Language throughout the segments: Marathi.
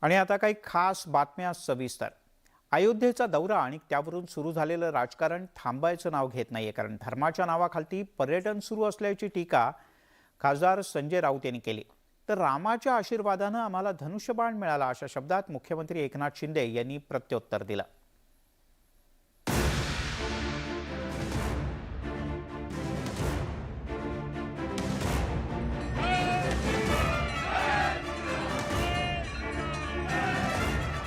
आणि आता काही खास बातम्या सविस्तर। अयोध्येचा दौरा आणि त्यावरून सुरू झालेलं राजकारण थांबायचं नाव घेत नाहीये, कारण धर्माच्या नावाखाली पर्यटन सुरू असल्याची टीका खासदार संजय राऊत यांनी केली। तर रामाच्या आशीर्वादानं आम्हाला धनुष्यबाण मिळाला अशा शब्दात मुख्यमंत्री एकनाथ शिंदे यांनी प्रत्युत्तर दिलं।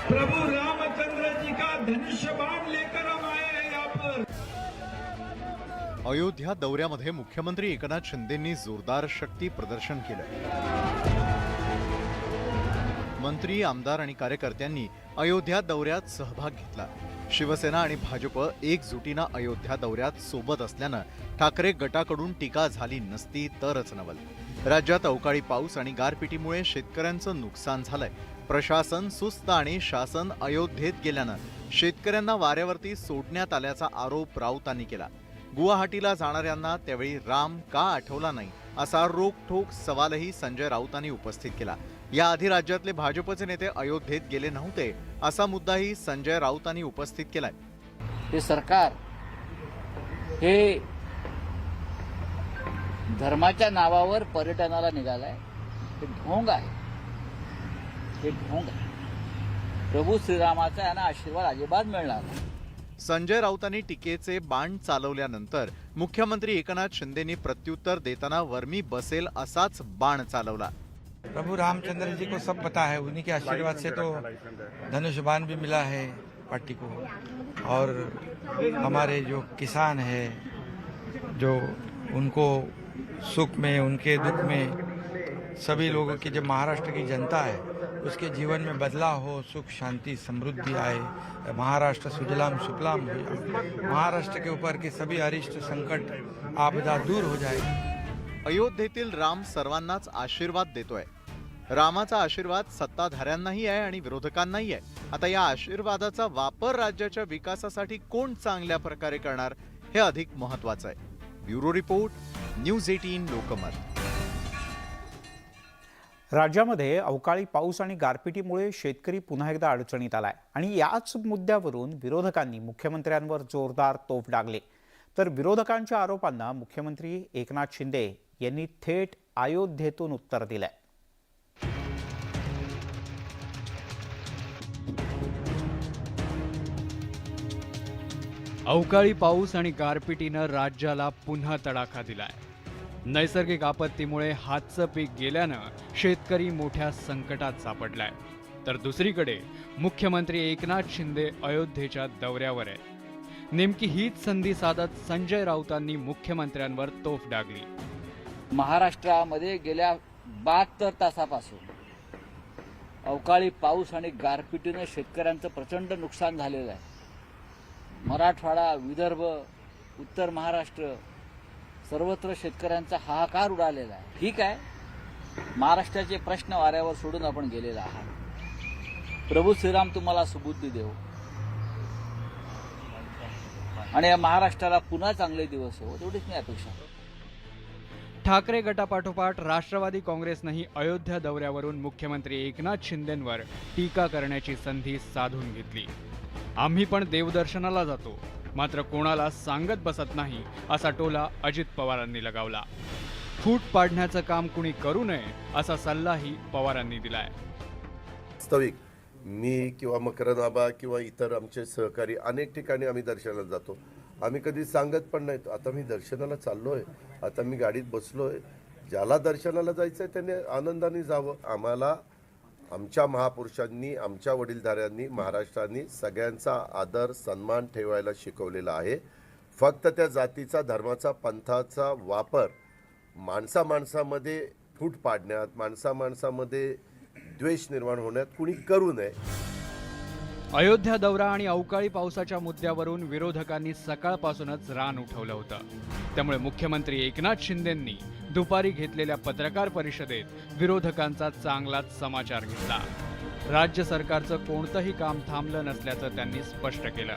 प्रभु रामचंद्र जी का धनुष्य बाण लेकर हम आए हैं यहाँ पर। अयोध्या दौऱ्यामध्ये मुख्यमंत्री एकनाथ शिंदेंनी जोरदार शक्ती प्रदर्शन केलं। मंत्री, आमदार आणि कार्यकर्त्यांनी अयोध्या दौऱ्यात सहभाग घेतला। शिवसेना आणि भाजप एकजुटीनं अयोध्या दौऱ्यात सोबत असल्यानं ठाकरे गटाकडून टीका झाली नसती तरच नवल। राज्यात अवकाळी पाऊस आणि गारपिटीमुळे शेतकऱ्यांचं नुकसान झालंय। प्रशासन सुस्त आणि शासन अयोध्येत गेल्यानं शेतकऱ्यांना वाऱ्यावरती सोडण्यात आल्याचा आरोप राऊतांनी केला। गुवाहाटीला जाणाऱ्यांना त्यावेळी राम का आठवला नाही असा रोखठोक सवालही संजय राऊतांनी उपस्थित केला। याआधी राज्यातले भाजपचे नेते अयोध्येत गेले नव्हते असा मुद्दाही संजय राऊतांनी उपस्थित केलाय। हे सरकार हे धर्माच्या नावावर पर्यटनाला निघालाय, हे ढोंग आहे, हे ढोंग आहे। प्रभू श्रीरामाचा यांना आशीर्वाद अजिबात मिळणार नाही। संजय राऊतांनी टीकेचे बाण चालवल्यानंतर मुख्यमंत्री एकनाथ शिंदेंनी प्रत्युत्तर देताना वर्मी बसेल असाच बाण चालवला। प्रभु रामचंद्र जी को सब पता है, उन्हीं के आशीर्वाद से तो धनुष बाण भी मिला है पार्टी को। और हमारे जो किसान है, जो उनको सुख में उनके दुख में सभी लोगों की, जो महाराष्ट्र की जनता है उसके जीवन में बदलाव हो, सुख शांति समृद्धि आए, महाराष्ट्र सुजलाम सुफलाम हो जाए, महाराष्ट्र के ऊपर के सभी अरिष्ट संकट आपदा दूर हो जाए। अयोध्येतील राम सर्वांनाच आशीर्वाद देतोय। रामाचा आशीर्वाद सत्ताधाऱ्यांनाही आहे आणि विरोधकांनाही आहे। आता या आशीर्वादाचा वापर राज्याच्या विकासासाठी कोण चांगल्या प्रकारे करणार हे अधिक महत्त्वाचं आहे। Bureau report, news 18 Lokmat. राज्यामध्ये अवकाळी पाऊस आणि गारपिटीमुळे शेतकरी पुन्हा एकदा अडचणीत आलाय आणि याच मुद्द्यावरून विरोधकांनी मुख्यमंत्र्यांवर जोरदार तोफ डागले। तर विरोधकांच्या आरोपांना मुख्यमंत्री एकनाथ शिंदे यांनी थेट अयोध्येतून उत्तर दिलंय। अवकाळी पाऊस आणि गारपिटीनं राज्याला पुन्हा तडाखा दिलाय। नैसर्गिक आपत्तीमुळे हातचं पीक गेल्यानं शेतकरी मोठ्या संकटात सापडलाय। तर दुसरीकडे मुख्यमंत्री एकनाथ शिंदे अयोध्येच्या दौऱ्यावर आहेत। नेमकी हीच संधी साधत संजय राऊतांनी मुख्यमंत्र्यांवर तोफ डागली। महाराष्ट्रामध्ये गेल्या 72 तासापासून अवकाळी पाऊस आणि गारपिटीनं शेतकऱ्यांचं प्रचंड नुकसान झालेलं आहे। मराठवाडा, विदर्भ, उत्तर महाराष्ट्र सर्वत्र शेतकऱ्यांचा हाहाकार उडालेला आहे। ठीक आहे, महाराष्ट्राचे प्रश्न वाऱ्यावर सोडून आपण गेलेला आहात। प्रभू श्रीराम तुम्हाला सुबुद्धी देव आणि या महाराष्ट्राला पुन्हा चांगले दिवस हो, एवढीच मी अपेक्षा करतो। ठाकरे गटापाठोपाठ राष्ट्रवादी काँग्रेसनंही अयोध्या दौऱ्यावरून मुख्यमंत्री एकनाथ शिंदेंवर टीका करण्याची संधी साधून घेतली। आम्ही पण देवदर्शनाला जातो, मात्र कोणाला सांगत बसत नाही असा टोला अजित पवारांनी लगावला। फूट पाडण्याचं काम कुणी करू नये असा सल्लाही पवारांनी दिलाय। वास्तविक मी किंवा मकरंदाबा किंवा इतर आमचे सहकारी अनेक ठिकाणी आम्ही दर्शनाला जातो, आम्ही कधी सांगत पण नाही। आता मी दर्शनाला चाललोय, आता मी गाडीत बसलोय, ज्याला दर्शनाला जायचंय त्याने आनंदाने जावं। आम्हाला आमच्या महापुरुषांनी, आमच्या वडीलधाऱ्यांनी, महाराष्ट्राने सगळ्यांचा आदर सन्मान ठेवायला शिकवलेला आहे। फक्त त्या जातीचा, धर्माचा, पंथाचा वापर माणसामध्ये फूट पाडण्यात, माणसामध्ये द्वेष निर्माण होण्यात कुणी करू नये। अयोध्या दौरा आणि अवकाळी पावसाच्या मुद्द्यावरून विरोधकांनी सकाळपासूनच रान उठवलं होतं। त्यामुळे मुख्यमंत्री एकनाथ शिंदेंनी दुपारी घेतलेल्या पत्रकार परिषदेत विरोधकांचा चांगलाच समाचार घेतला। राज्य सरकारचं कोणतंही काम थांबलं नसल्याचं त्यांनी स्पष्ट केलं।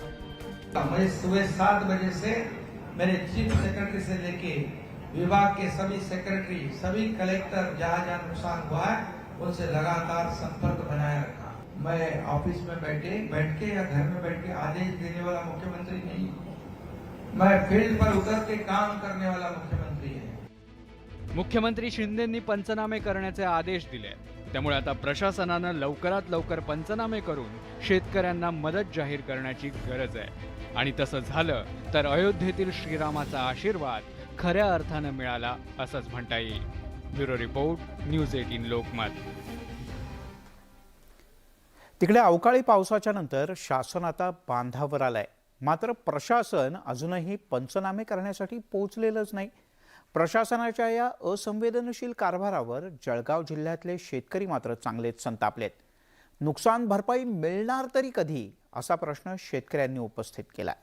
मैं सुबह 7 बजे से मेरे चीफ सेक्रेटरी से लेके विभाग के सभी सेक्रेटरी, सभी कलेक्टर जहाँ नुकसान हुआ है उनसे लगातार संपर्क बनाए रखा। मैं ऑफिस में बैठ के या घर में बैठ के आदेश देने वाला मुख्यमंत्री नहीं, मैं फील्ड पर उतर के काम करने वाला मुख्यमंत्री है। मुख्यमंत्री शिंदेंनी पंचनामे करण्याचे आदेश दिले, त्यामुळे आता प्रशासनानं लवकरात लवकर पंचनामे करून शेतकऱ्यांना मदत जाहीर करण्याची गरज आहे. आणि तसं झालं तर अयोध्येतील श्रीरामाचा आशीर्वाद खऱ्या अर्थानं मिळाला असंच म्हणता येईल. Bureau report, news 18 Lokmat. तिकडे अवकाळी पावसाच्या नंतर शासन आता बांधावर आलंय, मात्र प्रशासन अजूनही पंचनामे करण्यासाठी पोहोचलेलंच नाही. प्रशासनाच्या या असंवेदनशील कारभारावर जळगाव जिल्ह्यातले शेतकरी मात्र चांगलेच संतापलेत. नुकसान भरपाई मिळणार तरी कधी, असा प्रश्न शेतकऱ्यांनी उपस्थित केला.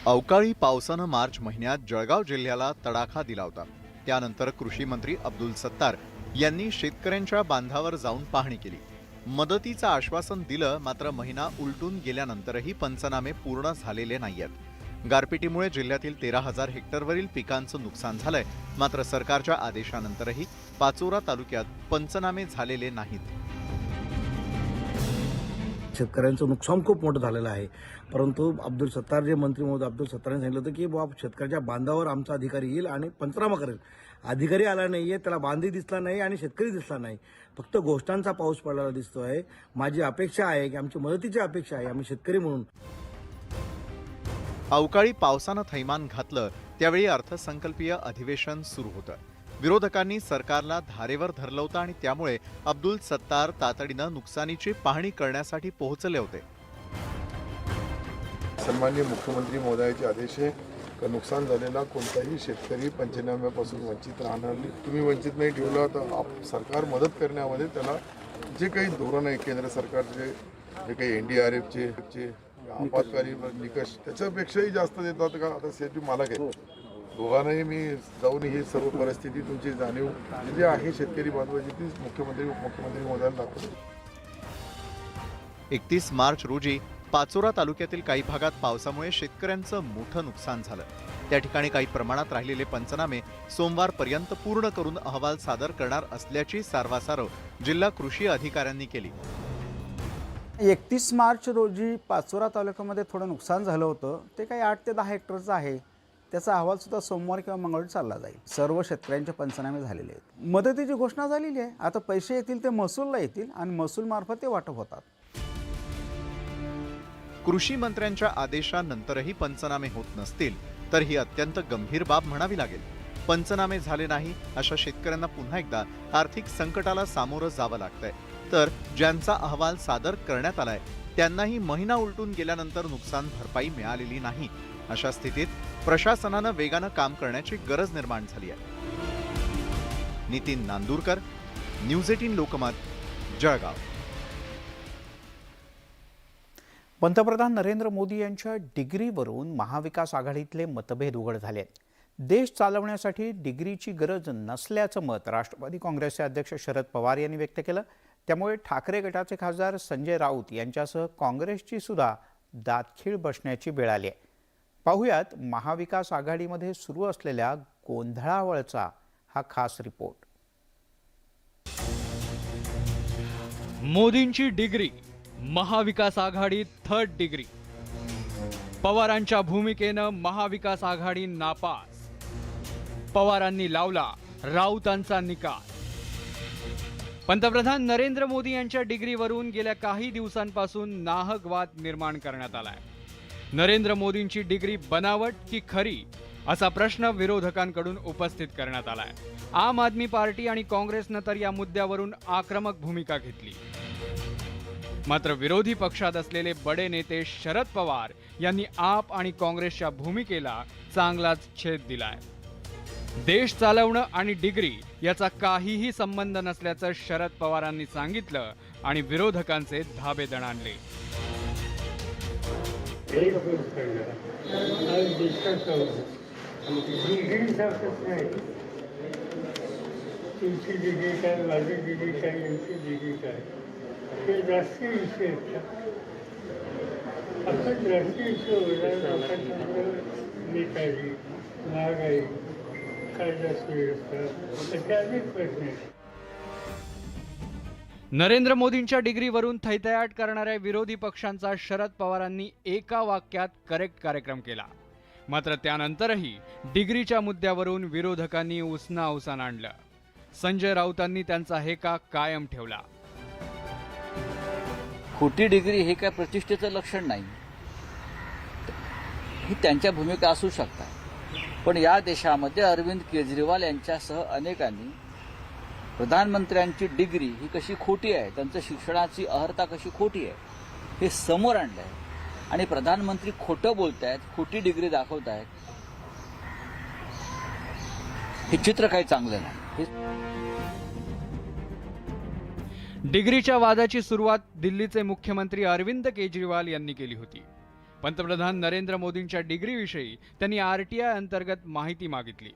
अवकाळी पावसानं मार्च महिन्यात जळगाव जिल्ह्याला तडाखा दिला होता. त्यानंतर कृषी मंत्री अब्दुल सत्तार यांनी शेतकऱ्यांच्या बांधावर जाऊन पाहणी केली. मदतीचं आश्वासन दिलं, मात्र महिना उलटून गेल्यानंतरही पंचनामे पूर्ण झालेले नाहीयेत. गारपिटीमुळे जिल्ह्यातील 13,000 हेक्टरवरील पिकांचं नुकसान झालंय, मात्र सरकारच्या आदेशानंतरही पाचोरा तालुक्यात पंचनामे झालेले नाहीत. शेतकऱ्यांचं नुकसान खूप मोठं झालेलं आहे. परंतु अब्दुल सत्तार जे मंत्री महोदय अब्दुल सत्तारांनी सांगितलं होतं की बाबा शेतकऱ्याच्या बांधावर आमचा अधिकारी येईल आणि पंचनामा करेल. अधिकारी आला नाहीये, त्याला बांधही दिसला नाही आणि शेतकरी दिसला नाही. फक्त घोषणांचा पाऊस पडलेला दिसतोय. माझी अपेक्षा आहे की आमची मदतीची अपेक्षा आहे, आम्ही शेतकरी म्हणून. अवकाळी पावसानं थैमान घातलं त्यावेळी अर्थसंकल्पीय अधिवेशन सुरू होतं. विरोधकांनी सरकारला धारेवर धरलं होतं आणि त्यामुळे अब्दुल सत्तार तातडीनं नुकसानीची पाहणी करण्यासाठी पोहोचले होते. सन्माननीय मुख्यमंत्री महोदयाचे आदेश आहे का नुकसान झालेला कोणताही शेतकरी पंचनाम्यापासून वंचित राहणार नाही. तुम्ही वंचित नाही ठेवला तर सरकार मदत करण्यामध्ये त्याला जे काही धोरण आहे केंद्र सरकारचे, जे काही NDRFचे आपत्कालीन निकष त्याच्यापेक्षाही जास्त देतात का. आता शेती मालक आहे, दोघांनाही मी जाऊन ही सर्व परिस्थिती तुमची जाणीव जी आहे शेतकरी बांधवाची ती मुख्यमंत्री उपमुख्यमंत्री महोदयांना दाखवली. 31 मार्च रोजी पाचोरा तालुक्यातील काही भागात पावसामुळे शेतकऱ्यांचं मोठं नुकसान झालं. त्या ठिकाणी काही प्रमाणात राहिलेले पंचनामे सोमवारपर्यंत पूर्ण करून अहवाल सादर करणार असल्याची सारवासारव जिल्हा कृषी अधिकाऱ्यांनी केली. 31 मार्च रोजी पाचोरा तालुक्यामध्ये थोडं नुकसान झालं होतं. ते काही 8 ते 10 हेक्टरचं आहे. त्याचा अहवाल सुद्धा सोमवार किंवा मंगळवारी चालला जाईल. सर्व शेतकऱ्यांचे पंचनामे झालेले आहेत. मदतीची घोषणा झालेली आहे. आता पैसे येतील ते महसूलला येतील आणि महसूल मार्फत ते वाटप होतात. कृषी मंत्र्यांच्या आदेशानंतरही पंचनामे होत नसतील तर ही अत्यंत गंभीर बाब म्हणावी लागेल. पंचनामे झाले नाही अशा शेतकऱ्यांना पुन्हा एकदा आर्थिक संकटाला सामोरं जावं लागतंय. तर ज्यांचा अहवाल सादर करण्यात आलाय त्यांनाही महिना उलटून गेल्यानंतर नुकसान भरपाई मिळालेली नाही. अशा स्थितीत प्रशासनानं वेगानं काम करण्याची गरज निर्माण झाली आहे. नितीन नांदुरकर, न्यूज 18 लोकमत, जळगाव. पंतप्रधान नरेंद्र मोदी यांच्या डिग्रीवरून महाविकास आघाडीतले मतभेद उघड झाले आहेत. देश चालवण्यासाठी डिग्रीची गरज नसल्याचं मत राष्ट्रवादी काँग्रेसचे अध्यक्ष शरद पवार यांनी व्यक्त केलं. त्यामुळे ठाकरे गटाचे खासदार संजय राऊत यांच्यासह काँग्रेसची सुद्धा दातखीळ बसण्याची वेळ आली आहे. पाहुयात महाविकास आघाडीमध्ये सुरू असलेल्या गोंधळावळचा हा खास रिपोर्ट. मोदींची डिग्री, महाविकास आघाडीत 3rd डिग्री. पवारांच्या भूमिकेनं महाविकास आघाडी नापास. पवारांनी लावला राऊतांचा निकाल. पंतप्रधान नरेंद्र मोदी यांच्या डिग्रीवरून गेल्या काही दिवसांपासून नाहक वाद निर्माण करण्यात आलाय. नरेंद्र मोदींची डिग्री बनावट की खरी, असा प्रश्न विरोधकांकडून उपस्थित करण्यात आलाय. आम आदमी पार्टी आणि काँग्रेसनं तर या मुद्द्यावरून आक्रमक भूमिका घेतली. मात्र विरोधी पक्षात असलेले बडे नेते शरद पवार यांनी आप आणि काँग्रेसच्या भूमिकेला चांगलाच छेद दिलाय. देश चालवणं आणि डिग्री याचा काहीही संबंध नसल्याचं शरद पवारांनी सांगितलं आणि विरोधकांचे धाबे दणाणले. हे राष्ट्रीय विषय आहेत. आपण राष्ट्रीय विषय होणार लोकांच्या बेकारी, महागाई कायद्याची व्यवस्था त्याचे अनेक प्रश्न आहेत. नरेंद्र मोदींच्या डिग्रीवरून थैथयाट करणाऱ्या विरोधी पक्षांचा शरद पवारांनी एका वाक्यात करेक्ट कार्यक्रम केला. मात्र त्यानंतरही डिग्रीच्या मुद्द्यावरून विरोधकांनी उसना आणलं. संजय राऊतांनी त्यांचा हेका कायम ठेवला. खोटी डिग्री हे काय प्रतिष्ठेचं लक्षण नाही. ही त्यांच्या भूमिका असू शकतात, पण या देशामध्ये अरविंद केजरीवाल यांच्यासह अनेकांनी प्रधानमंत्र्यांची डिग्री ही कशी खोटी आहे, त्यांचं शिक्षणाची अर्हता कशी खोटी आहे हे समोर आणलं आहे. आणि प्रधानमंत्री खोटं बोलतायत, खोटी डिग्री दाखवतायत, हे चित्र काही चांगलं नाही. डिग्रीच्या वादाची सुरुवात दिल्लीचे मुख्यमंत्री अरविंद केजरीवाल यांनी केली होती. पंतप्रधान नरेंद्र मोदींच्या डिग्रीविषयी त्यांनी RTI अंतर्गत माहिती मागितली.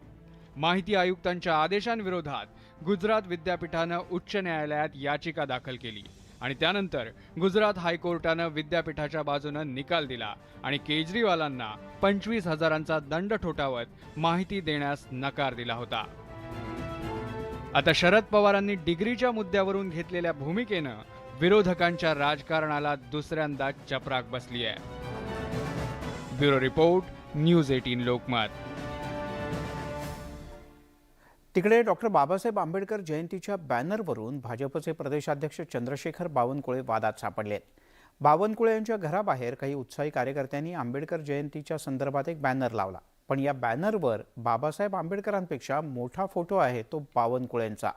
माहिती आयुक्तांच्या आदेशांविरोधात गुजरात विद्यापीठानं उच्च न्यायालयात याचिका दाखल केली आणि त्यानंतर गुजरात हायकोर्टानं विद्यापीठाच्या बाजूनं निकाल दिला आणि केजरीवालांना 25,000चा दंड ठोठावत माहिती देण्यास नकार दिला होता. आता शरद पवारांनी डिग्रीच्या मुद्द्यावरून घेतलेल्या भूमिकेनं विरोधकांच्या राजकारणाला दुसऱ्यांदा चपराक बसली आहे. Bureau report, news 18 Lokmat. तिकडे डॉक्टर बाबासाहेब आंबेडकर जयंतीच्या बॅनरवरून भाजपचे प्रदेशाध्यक्ष चंद्रशेखर बावनकुळे वादात सापडले. बावनकुळे यांच्या घराबाहेर काही उत्साही कार्यकर्त्यांनी आंबेडकर जयंतीच्या संदर्भात एक बॅनर लावला, पण या बॅनरवर बाबासाहेब आंबेडकरांपेक्षा मोठा फोटो आहे तो बावनकुळेंचा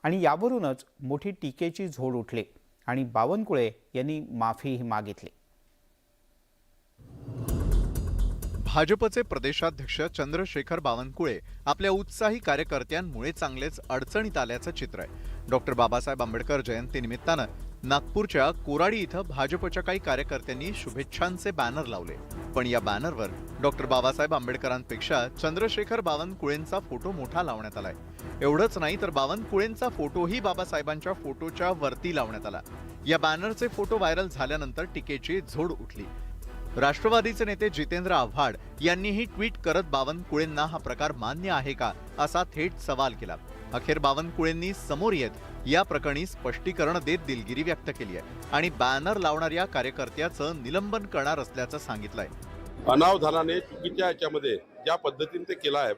आणि यावरूनच मोठी टीकेची झोड उठली आणि बावनकुळे यांनी माफीही मागितली. भाजपचे प्रदेशाध्यक्ष चंद्रशेखर बावनकुळे आपल्या उत्साही कार्यकर्त्यांमुळे चांगलेच अडचणीत आल्याचं चित्र आहे. डॉक्टर बाबासाहेब आंबेडकर जयंतीनिमित्तानं नागपूरच्या कोराडी इथं भाजपच्या काही कार्यकर्त्यांनी शुभेच्छांचे बॅनर लावले, पण या बॅनरवर डॉक्टर बाबासाहेब आंबेडकरांपेक्षा चंद्रशेखर बावनकुळेंचा फोटो मोठा लावण्यात आलाय. एवढंच नाही तर बावनकुळेंचा फोटोही बाबासाहेबांच्या फोटोच्या वरती लावण्यात आला. या बॅनरचे फोटो व्हायरल झाल्यानंतर टीकेची झोड उठली. राष्ट्रवादीचे नेते जितेंद्र आव्हाड यांनीही ट्विट करत बावनकुळेंना हा प्रकार मान्य आहे का असा थेट सवाल केला. अखेर बावनकुळेंनी समोर येत या प्रकरणी स्पष्टीकरण देत दिलगिरी व्यक्त केली आहे आणि बॅनर लावणाऱ्या कार्यकर्त्याचं निलंबन करणार असल्याचं सांगितलंय. अनावधानाने चुकीच्या याच्यामध्ये ज्या पद्धतीने ते केलं आहे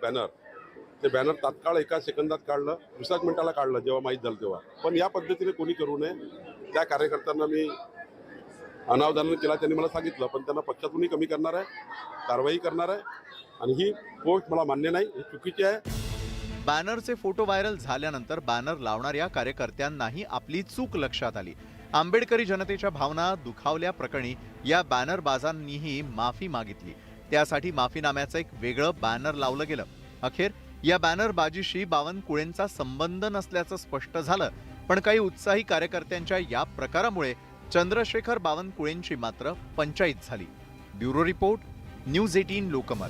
ते बॅनर तात्काळ एका सेकंदात काढलं, दुसऱ्याच मिनिटाला काढलं जेव्हा माहीत झालं तेव्हा. पण या पद्धतीने कोणी करू नये. त्या कार्यकर्त्यांना मी अनावधानाने केला त्यांनी मला सांगितलं, पण त्यांना पक्षातूनही कमी करणार आहे, कारवाई करणार आहे आणि ही पोस्ट मला मान्य नाही, ही चुकीची आहे. बॅनरचे फोटो व्हायरल झाल्यानंतर बॅनर लावणाऱ्या कार्यकर्त्यांनाही आपली चूक लक्षात आली. आंबेडकरी जनतेच्या भावना दुखावल्याप्रकरणी या बॅनरबाजांनीही माफी मागितली. त्यासाठी माफीनाम्याचं एक वेगळं बॅनर लावलं गेलं. अखेर या बॅनरबाजीशी बावनकुळेंचा संबंध नसल्याचं स्पष्ट झालं, पण काही उत्साही कार्यकर्त्यांच्या या प्रकारामुळे चंद्रशेखर बावनकुळेंची मात्र पंचायत झाली. Bureau report, news 18 Lokmat.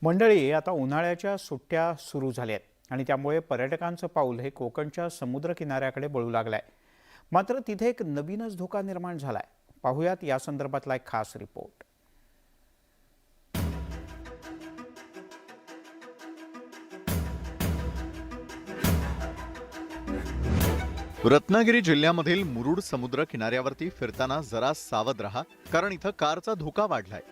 मंडळी, आता उन्हाळ्याच्या सुट्ट्या सुरू झाल्यात आणि त्यामुळे पर्यटकांचं पाऊल हे कोकणच्या समुद्र किनाऱ्याकडे वळू लागलंय. मात्र तिथे एक नवीनच धोका निर्माण झालाय. पाहुयात या संदर्भातला एक खास रिपोर्ट. रत्नागिरी जिल्ह्यामधील मुरुड समुद्र किनाऱ्यावरती फिरताना जरा सावध राहा, कारण इथं कारचा धोका वाढलाय.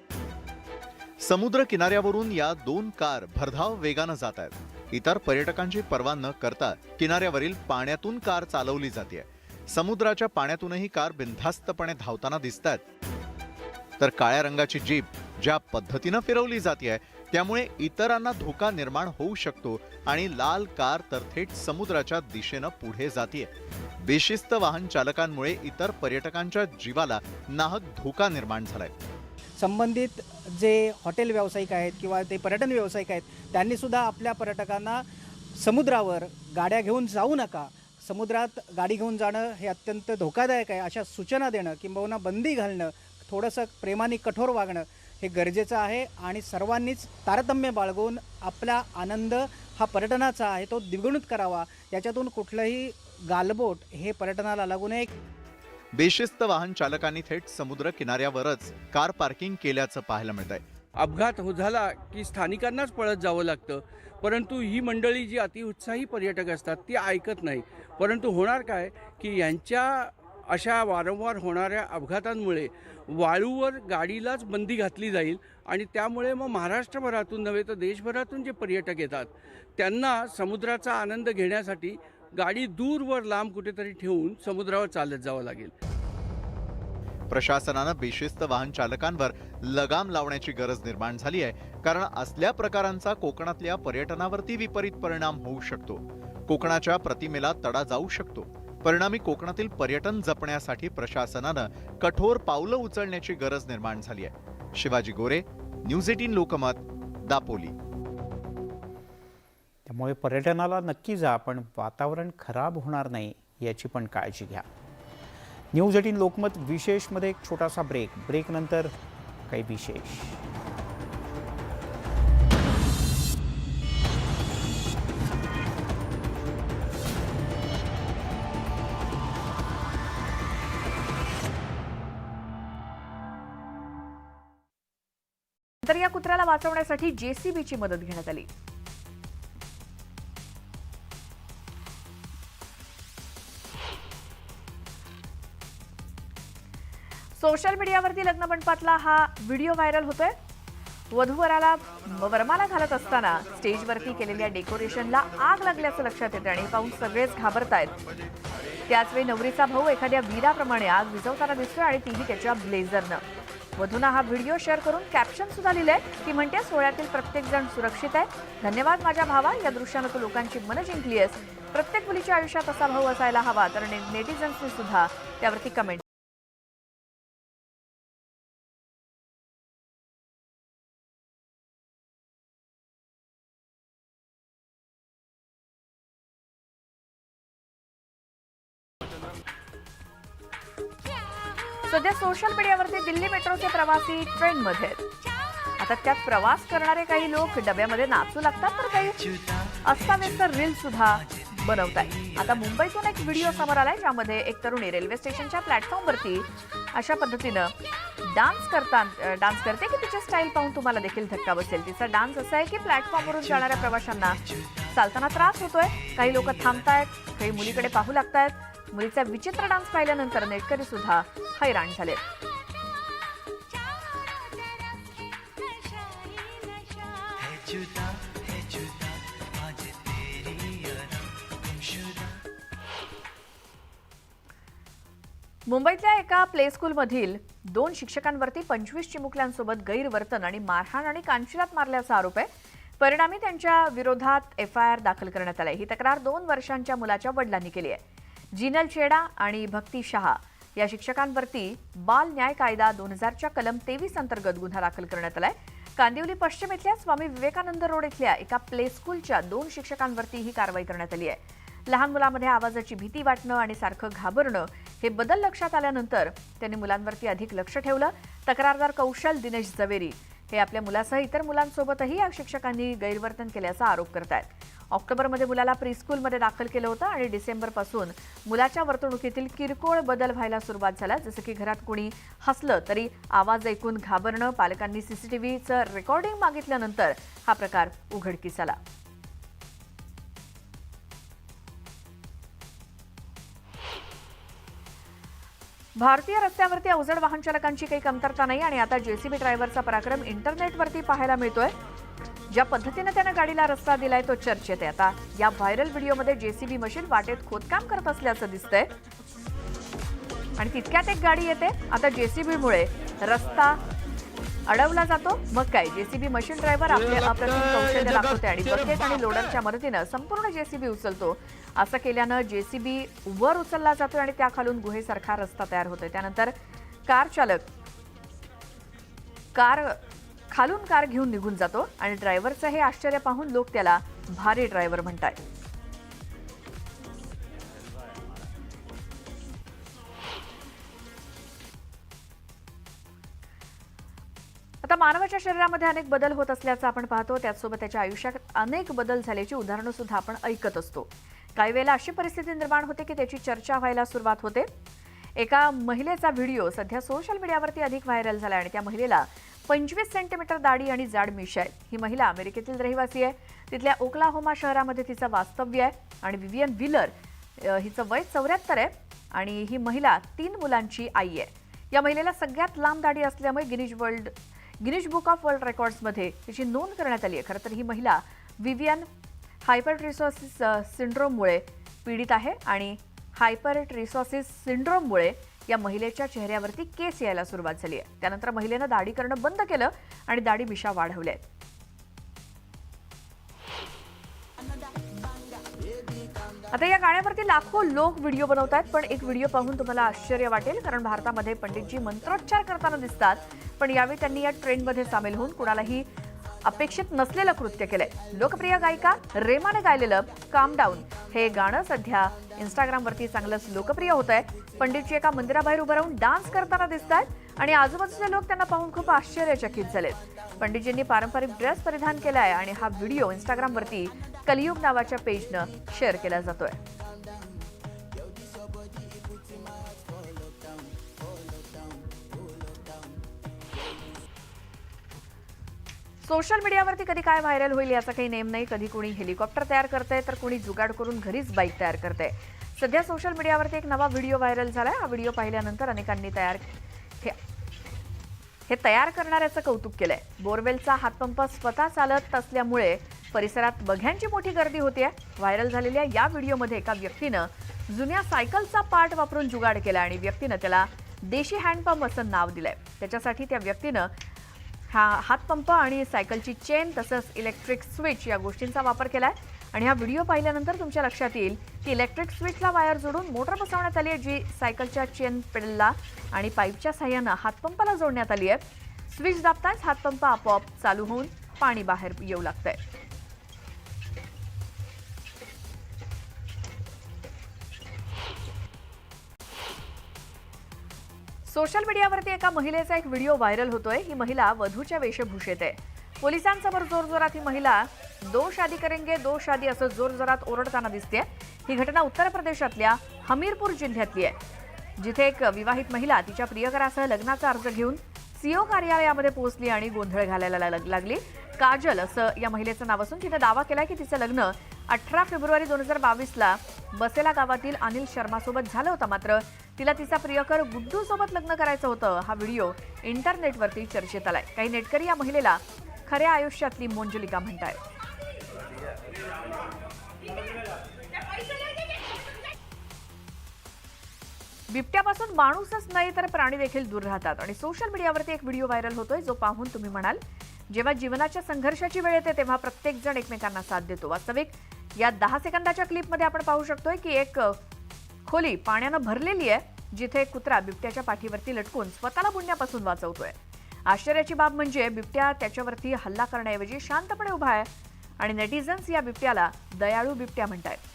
समुद्र किनाऱ्यावरून या 2 कार भरधाव वेगानं जात आहेत. इतर पर्यटकांची पर्वा न करता किनाऱ्यावरील पाण्यातून कार चालवली जाते. समुद्राच्या पाण्यातूनही कार बिनधास्तपणे धावताना दिसतात. तर काळ्या रंगाची जीप ज्या पद्धतीनं फिरवली जाते त्यामुळे इतरांना धोका निर्माण होऊ शकतो आणि लाल कार तर थेट समुद्राच्या दिशेनं पुढे जाते. बेशिस्त वाहन चालकांमुळे इतर पर्यटकांच्या जीवाला नाहक धोका निर्माण झालाय. संबंधित जे हॉटेल व्यावसायिक आहेत किंवा ते पर्यटन व्यावसायिक आहेत त्यांनी सुद्धा आपल्या पर्यटकांना समुद्रावर गाड्या घेऊन जाऊ नका, समुद्रात गाडी घेऊन जाणं हे अत्यंत धोकादायक आहे अशा सूचना देणं किंबहुना बंदी घालणं, थोडंसं प्रेमाने कठोर वागणं हे गरजेचं आहे आणि सर्वांनीच तारतम्य बाळगून आपला आनंद हा पर्यटनाचा आहे तो द्विगुणित करावा. याच्यातून कुठलंही गालबोट हे पर्यटनाला लागू नये. बेशिस्त वाहन चालकांनी थेट समुद्र किनाऱ्यावरच कार पार्किंग केल्याचं पाहायला मिळतंय. अपघात झाला की स्थानिकांनाच पळत जावं लागतं. परंतु ही मंडळी जी अतिउत्साही पर्यटक असतात ती ऐकत नाही. परंतु होणार काय की यांच्या अशा वारंवार होणाऱ्या अपघातांमुळे वाळूवर गाडीलाच बंदी घातली जाईल आणि त्यामुळे मग महाराष्ट्रभरातून नव्हे तर देशभरातून जे पर्यटक येतात त्यांना समुद्राचा आनंद घेण्यासाठी गाडी दूरवर लांब कुठेतरी ठेवून समुद्रावर चालत जावं लागेल. प्रशासनानं बेशिस्त वाहन चालकांवर लगाम लावण्याची गरज निर्माण झाली आहे, कारण असल्या प्रकारांचा कोकणातल्या पर्यटनावरती विपरीत परिणाम होऊ शकतो. कोकणाच्या प्रतिमेला तडा जाऊ शकतो. परिणामी कोकणातील पर्यटन जपण्यासाठी प्रशासनानं कठोर पावलं उचलण्याची गरज निर्माण झाली आहे. शिवाजी गोरे, न्यूज 18 लोकमत, दापोली. त्यामुळे पर्यटनाला नक्की जा, पण वातावरण खराब होणार नाही याची पण काळजी घ्या. न्यूज 18 लोकमत विशेषमध्ये एक छोटासा ब्रेक नंतर काही विशेष. तर या कुत्र्याला वाचवण्यासाठी जेसीबीची मदत घेण्यात आली. सोशल मीडियावरती लग्न मंडपातला हा व्हिडिओ व्हायरल होतोय. वधूवराला वरमाला घालत असताना स्टेजवरती केलेल्या डेकोरेशनला आग लागल्याचं लक्षात येतं आणि पाहून सगळेच घाबरतायत. त्याचवेळी नवरीचा भाऊ एखाद्या वीराप्रमाणे आग विझवताना दिसतोय आणि तीही त्याच्या ब्लेझरनं. वधूनं हा व्हिडिओ शेअर करून कॅप्शन सुद्धा लिहिलंय. ती म्हणते सोहळ्यातील प्रत्येक जण सुरक्षित आहे. धन्यवाद माझ्या भावा, या दृश्यानं तू लोकांची मनं जिंकलीयस. प्रत्येक मुलीच्या आयुष्यात असा भाऊ असायला हवा. तर नेटिझन्सनी सुद्धा त्यावरती कमेंट. सध्या सोशल मीडियावरती दिल्ली मेट्रोचे प्रवासी ट्रेंडमध्ये आहेत. आता त्यात प्रवास करणारे काही लोक डब्यामध्ये नाचू लागतात, तर काही अस्ताव्यस्त रील सुद्धा बनवतात. आता मुंबईतून एक व्हिडिओ समोर आलाय ज्यामध्ये एक तरुणी रेल्वे स्टेशनच्या प्लॅटफॉर्मवरती अशा पद्धतीनं डान्स करते की तिची स्टाईल पाहून तुम्हाला देखील धक्का बसेल. तिचा डान्स असा आहे की प्लॅटफॉर्मवरून जाणाऱ्या प्रवाशांना चालताना त्रास होतोय. काही लोक थांबतायत, काही मुलीकडे पाहू लागतायत. मुलीचा विचित्र डान्स पाहिल्यानंतर नेटकरी सुद्धा हैराण झाले. मुंबईतल्या एका प्ले स्कूलमधील 2 शिक्षकांवरती 25 चिमुकल्यांसोबत गैरवर्तन आणि मारहाण आणि कानशिलात मारल्याचा आरोप आहे. परिणामी त्यांच्या विरोधात FIR दाखल करण्यात आलाय. ही तक्रार 2 वर्षांच्या मुलाच्या वडिलांनी केली आहे. जिनल चेडा आणि भक्ती शहा या शिक्षकांवरती बाल न्याय कायदा 2000च्या कलम 23 अंतर्गत गुन्हा दाखल करण्यात आलाय. कांदिवली पश्चिम इथल्या स्वामी विवेकानंद रोड इथल्या एका प्ले स्कूलच्या 2 शिक्षकांवरती ही कारवाई करण्यात आली आहे. लहान मुलांमध्ये आवाजाची भीती वाटणं आणि सारखं घाबरणं हे बदल लक्षात आल्यानंतर त्यांनी मुलांवरती अधिक लक्ष ठेवलं. तक्रारदार कौशल दिनेश जवेरी हे आपल्या मुलासह इतर मुलांसोबतही या शिक्षकांनी गैरवर्तन केल्याचा आरोप करतायत. ऑक्टोबरमध्ये मुलाला प्रीस्कूलमध्ये दाखल केलं होतं आणि डिसेंबरपासून मुलाच्या वर्तणुकीतील किरकोळ बदल व्हायला सुरुवात झाला. जसं की घरात कुणी हसलं तरी आवाज ऐकून घाबरणं. पालकांनी CCTVचं रेकॉर्डिंग मागितल्यानंतर हा प्रकार उघडकीस आला. भारतीय रस्त्यावरती अवजड वाहन चालकांची काही कमतरता नाही आणि आता JCB ड्रायव्हरचा पराक्रम इंटरनेटवरती पाहायला मिळतोय. ज्या पद्धतीने त्यानं गाडीला रस्ता दिलाय तो चर्चेत आहे. आता या व्हायरल व्हिडिओमध्ये JCB मशीन वाटेत खोदकाम करत असल्याचं दिसतंय आणि तितक्यात एक गाडी येते. आता JCBमुळे रस्ता अडवला जातो. मग काय, JCB मशीन ड्रायव्हर आपले अप्रतिम कौशल्य दाखवते आणि बकेट आणि लोडरच्या मदतीनं संपूर्ण JCB उचलतो. असं केल्यानं JCB वर उचलला जातो आणि त्याखालून गुहेसारखा रस्ता तयार होतोय. त्यानंतर कार चालक खालून कार घेऊन निघून जातो आणि ड्रायव्हरचं हे आश्चर्य पाहून लोक त्याला भारी ड्रायव्हर म्हणतात. आता मानवाच्या शरीरामध्ये अनेक बदल होत असल्याचं आपण पाहतो. त्याचसोबत त्याच्या आयुष्यात अनेक बदल झाल्याची उदाहरणं सुद्धा आपण ऐकत असतो. काही वेळेला अशी परिस्थिती निर्माण होते की त्याची चर्चा व्हायला सुरुवात होते. एका महिलेचा व्हिडिओ सध्या सोशल मीडियावरती अधिक व्हायरल झाला आणि त्या महिलेला 25 सेंटीमीटर दाढी आणि जाड मिशा आहे. ही महिला अमेरिकेतील रहिवासी आहे. तिथल्या ओक्लाहोमा शहरामध्ये तिचं वास्तव्य आहे आणि विवियन व्हीलर हिचं वय 74 आहे आणि ही महिला 3 मुलांची आई आहे. या महिलेला सगळ्यात लांब दाढी असल्यामुळे गिनीज बुक ऑफ वर्ल्ड रेकॉर्ड्समध्ये तिची नोंद करण्यात आली आहे. खरं तर ही महिला विवियन हायपरट्रिसोसिस सिंड्रोममुळे पीडित आहे आणि हायपरट्रिसोसिस सिंड्रोममुळे या महिलेच्या चेहऱ्यावरती केस यायला सुरुवात झाली आहे. त्यानंतर महिलेनं दाढी करणं बंद केलं आणि दाढी मिशा वाढवल्या आहेत. आता या गाण्यावरती लाखो लोक व्हिडिओ बनवत आहेत, पण एक व्हिडिओ पाहून तुम्हाला आश्चर्य वाटेल, कारण भारतामध्ये पंडितजी मंत्रोच्चार करताना दिसतात, पण यावेळी त्यांनी या ट्रेंडमध्ये सामील होऊन कुणालाही अपेक्षित नसलेलं कृत्य केलंय. लोकप्रिय गायिका रेमाने गायलेलं काम डाऊन हे गाणं सध्या इंस्टाग्रामवरती चांगलंच लोकप्रिय होत आहे. पंडितजी एका मंदिराबाहेर उभं राहून डान्स करताना दिसत आहेत आणि आजूबाजूचे लोक त्यांना पाहून खूप आश्चर्यचकित झालेत. पंडितजींनी पारंपरिक ड्रेस परिधान केलाय आणि हा व्हिडिओ इंस्टाग्रामवरती कलियुग नावाच्या पेजनं शेअर केला जातोय. सोशल मीडियावरती कधी काय व्हायरल होईल याचा काही नेम नाही. कधी कोणी हेलिकॉप्टर तयार करतंय तर कोणी जुगाड करून घरीच बाईक तयार करतंय. सध्या सोशल मीडियावरती एक नवा व्हिडिओ व्हायरल झालाय. हा व्हिडिओ पाहिल्यानंतर अनेकांनी हे तयार करणाऱ्याचं कौतुक केलंय. बोरवेलचा हातपंप स्वतः चालत असल्यामुळे परिसरात बघ्यांची मोठी गर्दी होतीये. व्हायरल झालेल्या या व्हिडिओमध्ये एका व्यक्तीनं जुन्या सायकलचा पार्ट वापरून जुगाड केला आणि व्यक्तीनं त्याला देशी हँडपंप असं नाव दिलंय. त्याच्यासाठी त्या व्यक्तीनं हा हातपंप आणि सायकलची चेन तसंच इलेक्ट्रिक स्विच या गोष्टींचा वापर केलाय. आणि हा व्हिडिओ पाहिल्यानंतर तुमच्या लक्षात येईल की इलेक्ट्रिक स्विचला वायर जोडून मोटर बसवण्यात आली आहे, जी सायकलच्या चेन पेडलला आणि पाईपच्या साह्यानं हातपंपाला जोडण्यात आली आहे. स्विच दाबताच हातपंप आपोआप चालू होऊन पाणी बाहेर येऊ लागतंय. सोशल मीडियावरती एका महिलेचा एक व्हिडिओ व्हायरल होतोय. ही महिला वधूच्या वेशभूषेत आहे. पोलिसांसमोर जोरजोरात ही महिला दो शादी करेंगे दो शादी असं जोरजोरात ओरडताना दिसते. ही घटना उत्तर प्रदेशातल्या हमीरपूर जिल्ह्यातली आहे, जिथे एक विवाहित महिला तिच्या प्रियकरासह लग्नाचा अर्ज घेऊन सीओ कार्यालयामध्ये पोहोचली आणि गोंधळ घालायला लागली. काजल असं या महिलेचं नाव असून तिने दावा केलाय की तिचं लग्न 18 फेब्रुवारी 2022ला बसेला गावातील अनिल शर्मासोबत झालं होतं. मात्र तिला तिचा प्रियकर गुड्डू सोबत लग्न करायचं होतं. हा व्हिडिओ इंटरनेटवरती चर्चेत आलाय. काही नेटकरी या महिलेला खऱ्या आयुष्यातली मोंजलिका म्हणतायत. बिबट्यापासून माणूसच नाही तर प्राणी देखील दूर राहतात आणि सोशल मीडियावरती एक व्हिडिओ व्हायरल होतोय, जो पाहून तुम्ही म्हणाल, जेव्हा जीवनाच्या संघर्षाची वेळ येते तेव्हा प्रत्येक जण एकमेकांना साथ देतो. वास्तविक या 10 सेकंदाच्या क्लिपमध्ये आपण पाहू शकतोय की एक खोली पाण्यानं भरलेली आहे, जिथे एक कुत्रा बिबट्याच्या पाठीवरती लटकून स्वतःला बुडण्यापासून वाचवतोय. आश्चर्याची बाब म्हणजे बिबट्या त्याच्यावरती हल्ला करण्याऐवजी शांतपणे उभा आहे आणि नेटिझन्स या बिबट्याला दयाळू बिबट्या म्हणतायत.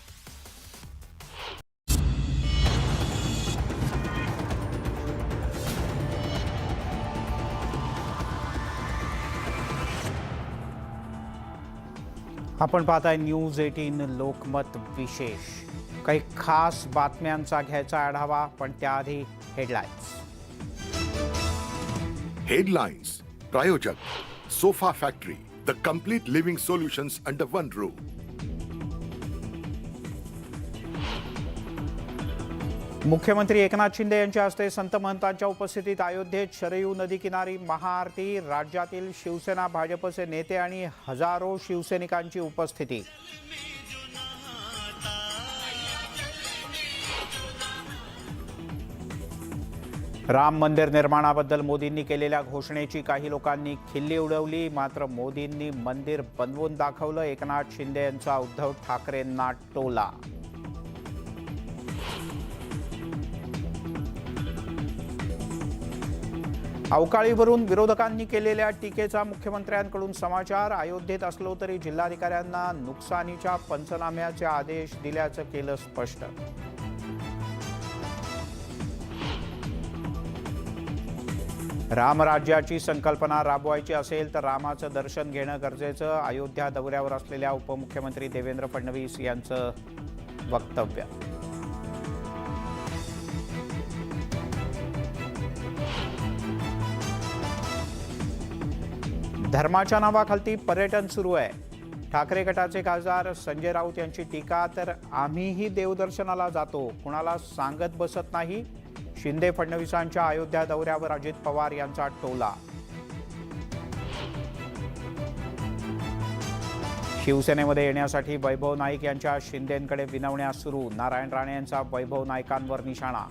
आपण पाहताय न्यूज 18 लोकमत विशेष. काही खास बातम्यांचा घ्यायचा आढावा, पण त्याआधी headlines. Headlines. Prayojak. Sofa Factory. The complete living solutions under one roof. मुख्यमंत्री एकनाथ शिंदे यांच्या हस्ते संत महंतांच्या उपस्थितीत अयोध्येत शरयू नदी किनारी महाआरती. राज्यातील शिवसेना भाजपचे नेते आणि हजारो शिवसैनिकांची उपस्थिती. राम मंदिर निर्माणाबद्दल मोदींनी केलेल्या घोषणेची काही लोकांनी खिल्ली उडवली. मात्र मोदींनी मंदिर बनवून दाखवलं. एकनाथ शिंदे यांचा उद्धव ठाकरेंना टोला. अवकाळीवरून विरोधकांनी केलेल्या टीकेचा मुख्यमंत्र्यांकडून समाचार. अयोध्येत असलो तरी जिल्हाधिकाऱ्यांना नुकसानीच्या पंचनाम्याचे आदेश दिल्याचं केलं स्पष्ट. रामराज्याची संकल्पना राबवायची असेल तर रामाचं दर्शन घेणं गरजेचं. अयोध्या दौऱ्यावर असलेल्या उपमुख्यमंत्री देवेंद्र फडणवीस यांचं वक्तव्य. धर्माच्या नावाखाली पर्यटन सुरू आहे. ठाकरे गटाचे खासदार संजय राऊत यांची टीका, तर आम्हीही देवदर्शनाला जातो, कुणाला सांगत बसत नाही. शिंदे फडणवीसांच्या अयोध्या दौऱ्यावर अजित पवार यांचा टोला. शिवसेनेमध्ये येण्यासाठी वैभव नाईक यांच्या शिंदेंकडे विनवण्या सुरू. नारायण राणे यांचा वैभव नाईकांवर निशाणा.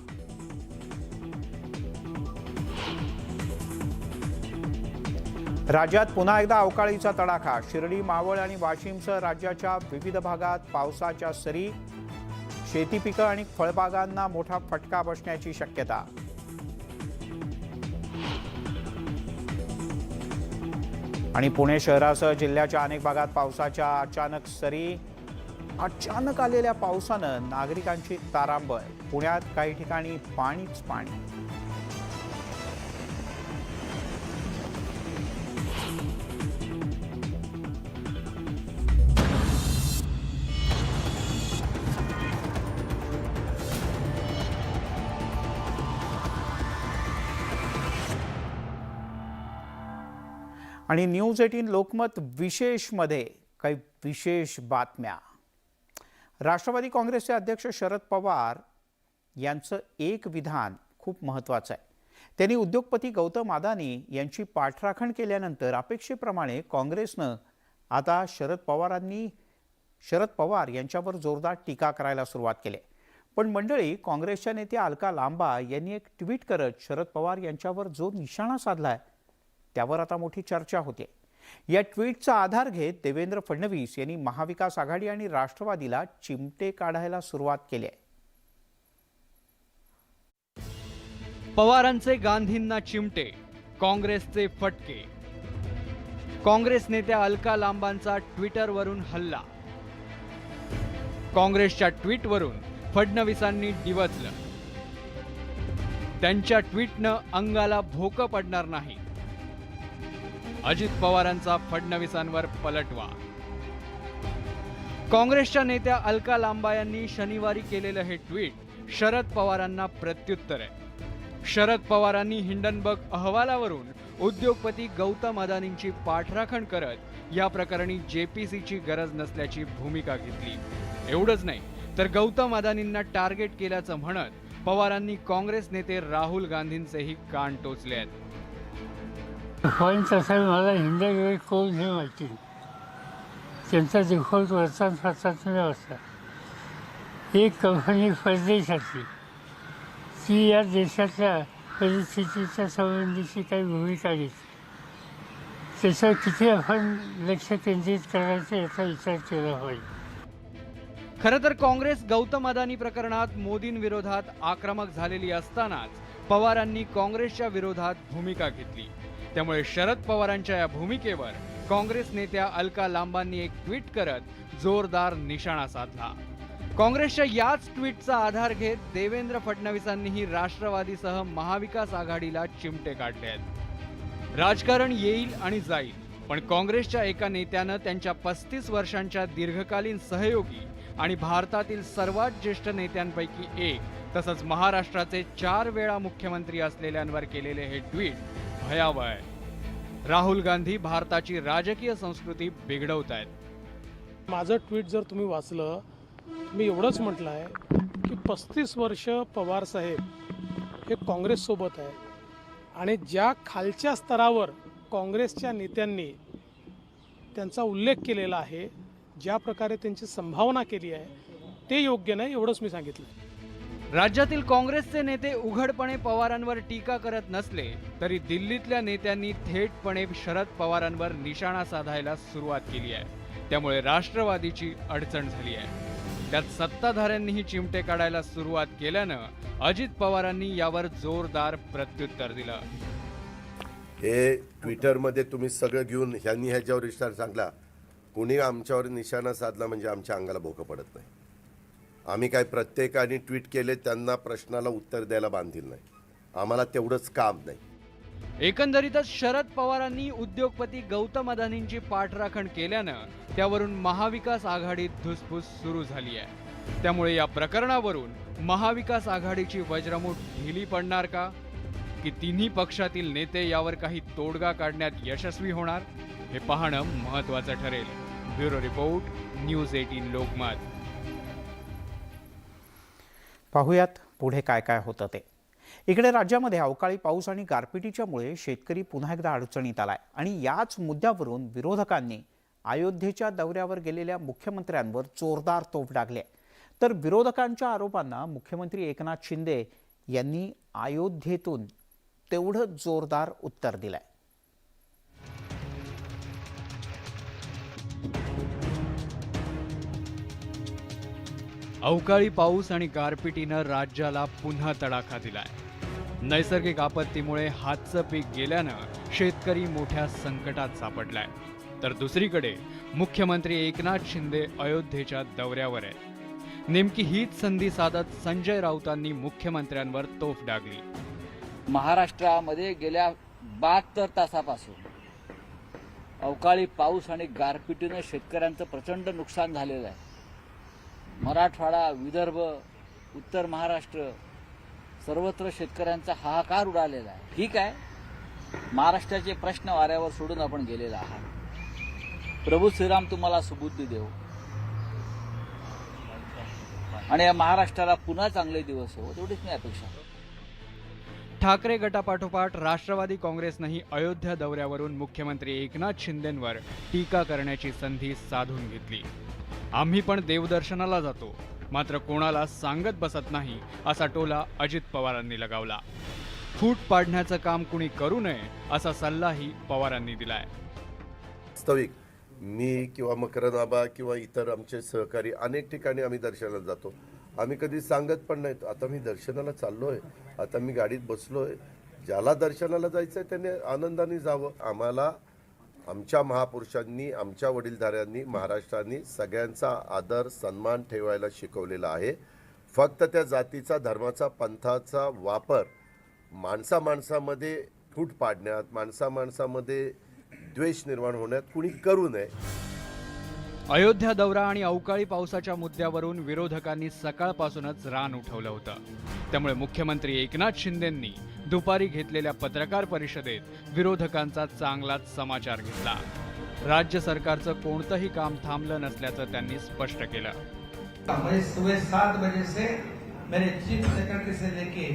राज्यात पुन्हा एकदा अवकाळीचा तडाखा. शिर्डी, मावळ आणि वाशिमसह राज्याच्या विविध भागात पावसाच्या सरी. शेती पिकं आणि फळबागांना मोठा फटका बसण्याची शक्यता. आणि पुणे शहरासह जिल्ह्याच्या अनेक भागात पावसाच्या अचानक सरी. अचानक आलेल्या पावसानं नागरिकांची तारांबळ. पुण्यात काही ठिकाणी पाणीच पाणी. आणि न्यूज 18 लोकमत विशेषमध्ये काही विशेष बातम्या. राष्ट्रवादी काँग्रेसचे अध्यक्ष शरद पवार यांचं एक विधान खूप महत्त्वाचं आहे. त्यांनी उद्योगपती गौतम अदानी यांची पाठराखण केल्यानंतर अपेक्षेप्रमाणे काँग्रेसनं आता शरद पवार यांच्यावर जोरदार टीका करायला सुरुवात केली. पण मंडळी, काँग्रेसच्या नेत्या अलका लांबा यांनी एक ट्विट करत शरद पवार यांच्यावर जो निशाणा साधलाय त्यावर आता मोठी चर्चा होते. या ट्विटचा आधार घेत देवेंद्र फडणवीस यांनी महाविकास आघाडी आणि राष्ट्रवादीला चिमटे काढायला सुरुवात केली आहे. पवारांचे गांधींना चिमटे, काँग्रेसचे फटके. काँग्रेस नेत्या अलका लांबांचा ट्विटरवरून हल्ला. काँग्रेसच्या ट्विटवरून फडणवीसांनी डिवचलं. त्यांच्या ट्विटनं अंगाला भोकं पडणार नाही. अजित पवारांचा फडणवीसांवर पलटवा. काँग्रेसच्या नेत्या अलका लांबा यांनी शनिवारी केलेलं हे ट्विट शरद पवारांना प्रत्युत्तर आहे. शरद पवारांनी हिंडनबर्ग अहवालावरून उद्योगपती गौतम अदानींची पाठराखण करत या प्रकरणी जेपीसीची गरज नसल्याची भूमिका घेतली. एवढंच नाही तर गौतम अदानींना टार्गेट केल्याचं म्हणत पवारांनी काँग्रेस नेते राहुल गांधींचेही कान टोचले आहेत. पण तसं मला हिंदवी कोण हे माहिती. त्यांचा डिफॉल्ट वर्तमानपत्रात व्यवस्था. एक कंपनी परदेशातली, ती या देशातल्या परिस्थितीच्या संबंधीची काही भूमिका घेतली. त्याच्यावर किती आपण लक्ष केंद्रित करायचं याचा विचार केला पाहिजे. खरं तर काँग्रेस गौतम अदानी प्रकरणात मोदींविरोधात आक्रमक झालेली असतानाच पवारांनी काँग्रेसच्या विरोधात भूमिका घेतली. त्यामुळे शरद पवारांच्या या भूमिकेवर काँग्रेस नेत्या अलका लांबांनी एक ट्विट करत जोरदार निशाणा साधला. काँग्रेसच्या याच ट्विटचा आधार घेत देवेंद्र फडणवीसांनीही राष्ट्रवादीसह महाविकास आघाडीला चिमटे काढले आहेत. राजकारण येईल आणि जाईल, पण काँग्रेसच्या एका नेत्यानं त्यांच्या 35 वर्षांच्या दीर्घकालीन सहयोगी आणि भारतातील सर्वात ज्येष्ठ नेत्यांपैकी एक, तसंच महाराष्ट्राचे 4 वेळा मुख्यमंत्री असलेल्यांवर केलेले हे ट्विट भयावह आहे. राहुल गांधी भारताची राजकीय संस्कृती बिघडवत आहेत. माझं ट्विट जर तुम्ही वाचलं, मी एवढंच म्हटलं आहे की 35 वर्ष पवार साहेब हे काँग्रेससोबत आहे आणि ज्या खालच्या स्तरावर काँग्रेसच्या नेत्यांनी त्यांचा उल्लेख केलेला आहे, ज्या प्रकारे त्यांची संभावना केली आहे, ते योग्य नाही, एवढंच मी सांगितलं. राज्यातील काँग्रेसचे नेते उघडपणे पवारांवर टीका करत नसले तरी दिल्लीतल्या नेत्यांनी थेटपणे शरद पवारांवर निशाणा साधायला सुरुवात केली आहे. त्यामुळे राष्ट्रवादीची अडचण झाली आहे. त्यात सत्ताधाऱ्यांनीही चिमटे काढायला सुरुवात केल्यानं अजित पवारांनी यावर जोरदार प्रत्युत्तर दिलं. हे ट्विटरमध्ये तुम्ही सगळं घेऊन ह्यांनी ह्याच्यावर विचार सांगला, कुणी आमच्यावर निशाणा साधला म्हणजे आमच्या अंगाला भोकं पडत नाही. आम्ही काय प्रत्येकाने ट्विट केले त्यांना प्रश्नाला उत्तर द्यायला बांधील नाही. आम्हाला तेवढंच काम नाही. एकंदरीतच शरद पवारांनी उद्योगपती गौतम अदानींची पाठराखण केल्यानं त्यावरून महाविकास आघाडीत धुसफूस सुरू झाली आहे. त्यामुळे या प्रकरणावरून महाविकास आघाडीची वज्रमूठ ढिली पडणार का? की तिन्ही पक्षातील नेते यावर काही तोडगा काढण्यात यशस्वी होणार हे पाहणं महत्त्वाचं ठरेल. Bureau report, news 18 Lokmat. पाहुयात पुढे काय काय होतं ते. इकडे राज्यामध्ये अवकाळी पाऊस आणि गारपिटीच्यामुळे शेतकरी पुन्हा एकदा अडचणीत आलाय आणि याच मुद्द्यावरून विरोधकांनी अयोध्येच्या दौऱ्यावर गेलेल्या मुख्यमंत्र्यांवर जोरदार तोफ डागले. तर विरोधकांच्या आरोपांना मुख्यमंत्री एकनाथ शिंदे यांनी अयोध्येतून तेवढं जोरदार उत्तर दिलंय. अवकाळी पाऊस आणि गारपिटीनं राज्याला पुन्हा तडाखा दिलाय. नैसर्गिक आपत्तीमुळे हातचं पीक गेल्यानं शेतकरी मोठ्या संकटात सापडलाय. तर दुसरीकडे मुख्यमंत्री एकनाथ शिंदे अयोध्येच्या दौऱ्यावर आहेत. नेमकी हीच संधी साधत संजय राऊतांनी मुख्यमंत्र्यांवर तोफ डागली. महाराष्ट्रामध्ये गेल्या 72 तासापासून अवकाळी पाऊस आणि गारपिटीनं शेतकऱ्यांचं प्रचंड नुकसान झालेलं आहे. मराठवाडा, विदर्भ, उत्तर महाराष्ट्र सर्वत्र शेतकऱ्यांचा हाहाकार उडालेला आहे. ठीक आहे, महाराष्ट्राचे प्रश्न वाऱ्यावर सोडून आपण गेलेला आहात. प्रभू श्रीराम तुम्हाला सुबुद्धी देव आणि या महाराष्ट्राला पुन्हा चांगले दिवस हो, तेवढीच मी अपेक्षा. ठाकरे गटापाठोपाठ राष्ट्रवादी काँग्रेसनंही अयोध्या दौऱ्यावरून मुख्यमंत्री एकनाथ शिंदेंवर टीका करण्याची संधी साधून घेतली. आम्ही पण देवदर्शनाला जातो, मात्र कोणाला सांगत बसत नाही असा टोला अजित पवारांनी लगावला. फूट पाडण्याचं काम कुणी करू नये असा सल्लाही पवारांनी दिलाय. वास्तविक मी किंवा मकरंद किंवा इतर आमचे सहकारी अनेक ठिकाणी आम्ही दर्शनाला जातो. आम्ही कधी सांगत पण नाहीत. आता मी दर्शनाला चाललोय, आता मी गाडीत बसलोय. ज्याला दर्शनाला जायचंय त्याने आनंदाने जावं. आम्हाला आमच्या महापुरुषांनी, आमच्या वडीलधाऱ्यांनी, महाराष्ट्राने सगळ्यांचा आदर सन्मान ठेवायला शिकवलेला आहे. फक्त त्या जातीचा, धर्माचा, पंथाचा वापर माणसामध्ये फूट पाडण्यात, माणसामध्ये द्वेष निर्माण होण्यात कुणी करू नये. अयोध्या दौरा आणि अवकाळी पावसाच्या मुद्द्यावरून विरोधकांनी सकाळपासूनच रान उठवलं होतं. त्यामुळे मुख्यमंत्री एकनाथ शिंदेंनी दुपारी घेतलेल्या पत्रकार परिषदेत विरोधकांचा चांगलाच समाचार घेतला. राज्य सरकारचं कोणतंही काम थांबलं नसल्याचं त्यांनी स्पष्ट केलं. मैं सुबह 7 बजे से मेरे चीफ सेक्रेटरी से लेके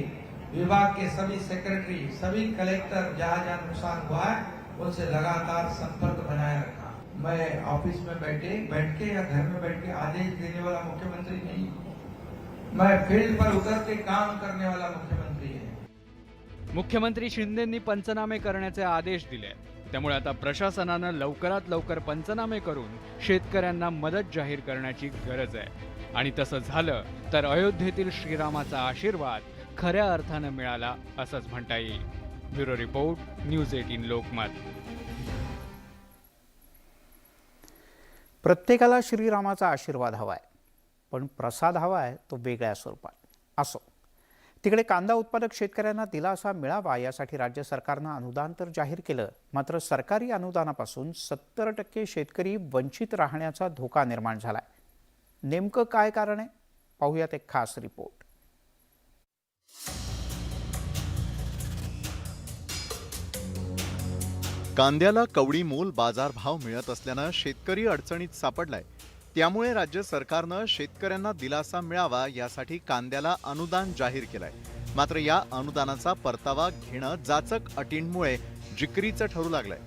विभाग के सभी सेक्रेटरी, सभी कलेक्टर जहाँ जहाँ नुकसान हुआ है उनसे लगातार संपर्क बनाए रखा. मैं ऑफिस में बैठ के या घर में बैठ के आदेश देने वाला मुख्यमंत्री नहीं, मैं फील्ड पर उतर के काम करने वाला मुख्यमंत्री है. मुख्यमंत्री शिंदेंनी पंचनामे करण्याचे आदेश दिले. त्यामुळे आता प्रशासनानं लवकरात लवकर पंचनामे करून शेतकऱ्यांना मदत जाहीर करण्याची गरज आहे. आणि तसं झालं तर अयोध्येतील श्रीरामाचा आशीर्वाद खऱ्या अर्थानं मिळाला असंच म्हणता येईल. Bureau report, news 18 Lokmat. प्रत्येकाला श्रीरामाचा आशीर्वाद हवाय, पण प्रसाद हवाय तो वेगळ्या स्वरूपात. असो, तिकडे कांदा उत्पादक शेतकऱ्यांना दिलासा मिळावा यासाठी राज्य सरकारनं अनुदान तर जाहीर केलं, मात्र सरकारी अनुदानापासून 70% शेतकरी वंचित राहण्याचा धोका निर्माण झालाय. नेमकं काय कारण आहे, पाहूयात एक खास रिपोर्ट. कांद्याला कवडी मोल बाजारभाव मिळत असल्यानं शेतकरी अडचणीत सापडलाय. त्यामुळे राज्य सरकारनं शेतकऱ्यांना दिलासा मिळावा यासाठी कांद्याला अनुदान जाहीर केलंय. मात्र या अनुदानाचा परतावा घेणं जाचक अटींमुळे जिकरीचं ठरू लागलंय.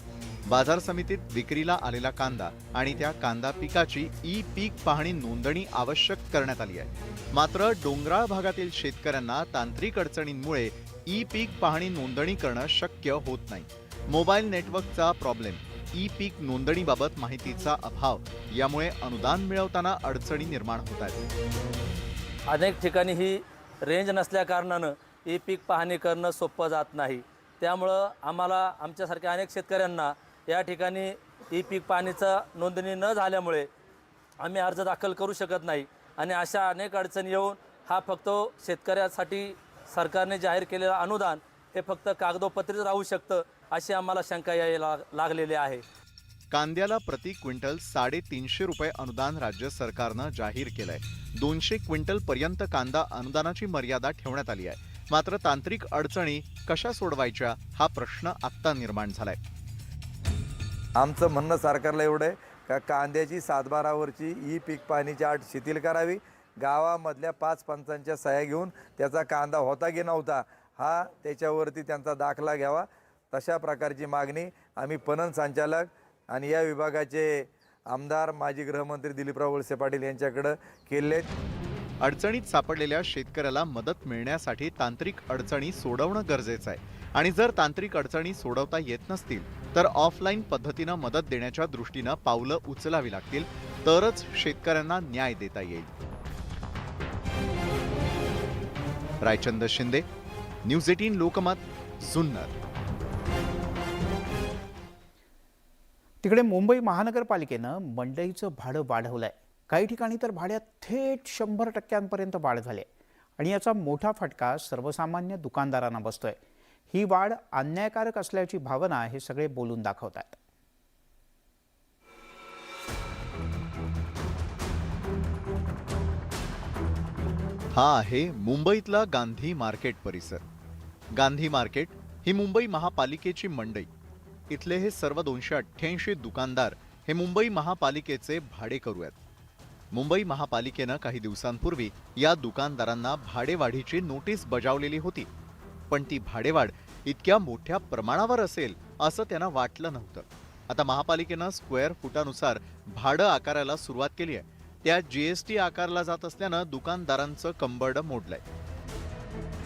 बाजार समितीत विक्रीला आलेला कांदा आणि त्या कांदा पिकाची ई-पीक पाहणी नोंदणी आवश्यक करण्यात आली आहे. मात्र डोंगराळ भागातील शेतकऱ्यांना तांत्रिक अडचणींमुळे ई-पीक पाहणी नोंदणी करणं शक्य होत नाही. मोबाईल नेटवर्कचा प्रॉब्लेम, ई-पीक नोंदणीबाबत माहितीचा अभाव यामुळे अनुदान मिळवताना अडचणी निर्माण होत आहेत. अनेक ठिकाणी ही रेंज नसल्या कारणानं ई-पीक पाहणी करणं सोपं जात नाही. त्यामुळं आम्हाला, आमच्यासारख्या अनेक शेतकऱ्यांना या ठिकाणी ई-पीक पाहणीचं नोंदणी न झाल्यामुळे आम्ही अर्ज दाखल करू शकत नाही आणि अशा अनेक अडचणी येऊन हा फक्त शेतकऱ्यासाठी सरकारने जाहीर केलेलं अनुदान हे फक्त कागदोपत्रीच राहू शकतं अशी आम्हाला शंका यायला लागलेली आहे. कांद्याला प्रति क्विंटल 350 रुपये अनुदान राज्य सरकारनं जाहीर केलंय. 200 क्विंटल पर्यंत कांदा अनुदानाची मर्यादा ठेवण्यात आली आहे. मात्र तांत्रिक अडचणी कशा सोडवायच्या हा प्रश्न आत्ता निर्माण झालाय. आमचं म्हणणं सरकारला एवढं आहे का कांद्याची 7/12वरची ई पीक पाहणीची अट शिथिल करावी. गावामधल्या 5 पंचांच्या सह्या घेऊन त्याचा कांदा होता की नव्हता हा त्याच्यावरती त्यांचा दाखला घ्यावा. तशा प्रकारची मागणी आम्ही पणन संचालक आणि या विभागाचे आमदार माजी गृहमंत्री दिलीपराव वळसे पाटील यांच्याकडे केले. अडचणीत सापडलेल्या शेतकऱ्याला मदत मिळण्यासाठी तांत्रिक अडचणी सोडवणं गरजेचं आहे आणि जर तांत्रिक अडचणी सोडवता येत नसतील तर ऑफलाईन पद्धतीनं मदत देण्याच्या दृष्टीनं पावलं उचलावी लागतील, तरच शेतकऱ्यांना न्याय देता येईल. रायचंद शिंदे, न्यूज 18 लोकमत, जुन्नर. तिकडे मुंबई महानगरपालिकेनं मंडईचं भाडं वाढवलंय. काही ठिकाणी तर भाड्यात थेट 100% वाढ झाली आहे आणि याचा मोठा फटका सर्वसामान्य दुकानदारांना बसतोय. ही वाढ अन्यायकारक असल्याची भावना हे सगळे बोलून दाखवतात. हा आहे मुंबईतला गांधी मार्केट परिसर. गांधी मार्केट ही मुंबई महापालिकेची मंडई. इथले हे सर्व 288 दुकानदार हे मुंबई महापालिकेचे भाडेकरू आहेत. मुंबई महापालिकेनं काही दिवसांपूर्वी या दुकानदारांना भाडेवाढीची नोटीस बजावलेली होती, पण ती भाडेवाढ इतक्या मोठ्या प्रमाणावर असेल असं त्यांना वाटलं नव्हतं. आता महापालिकेनं स्क्वेअर फुटानुसार भाडं आकारायला सुरुवात केली आहे. त्या जीएसटी आकारला जात असल्यानं दुकानदारांचं कंबरडं मोडलंय.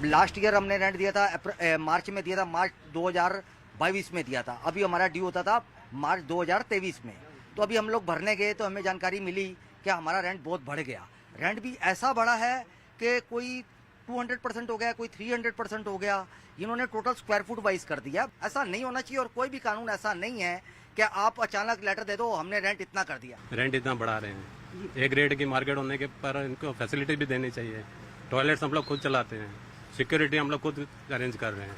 लास्ट ईयर हमने रेंट दिया था, मार्च में दिया था, मार्च 2022 में दिया था. अभी हमारा ड्यू होता था मार्च 2023 में. तो अभी हम लोग भरने गए तो हमें जानकारी मिली कि हमारा रेंट बहुत बढ़ गया. रेंट भी ऐसा बढ़ा है कि कोई 200% हो गया, कोई 300% हो गया. इन्होंने टोटल स्क्वायर फुट वाइज कर दिया. ऐसा नहीं होना चाहिए और कोई भी कानून ऐसा नहीं है कि आप अचानक लेटर दे दो हमने रेंट इतना कर दिया. रेंट इतना बढ़ा रहे हैं. एक रेट की मार्केट होने के पर इनको फैसिलिटी भी देनी चाहिए. टॉयलेट्स हम लोग खुद चलाते हैं, सिक्योरिटी हम लोग खुद अरेंज कर रहे हैं.